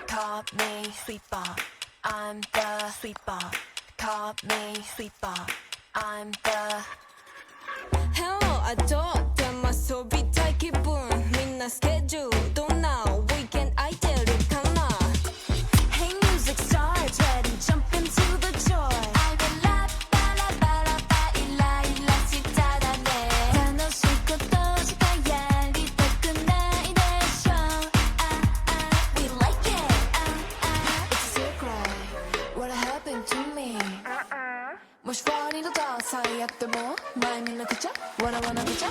Call me sweetball, I'm the sweetball. Call me sweetball, I'm the Hello, I thought that my soul be tight 기분 midnight schedule don't know weekend I tell it 하나 Hey music stars ready jump into the joy I will la ba la ba la ba illa illa 시작하네 다 너 싣고 떠져가야 리더 끝나이 내 show we like it It's a secret what happened to me 뭐 시원히도 더 사이였던 뭐 마음이 나 그저 wanna 그저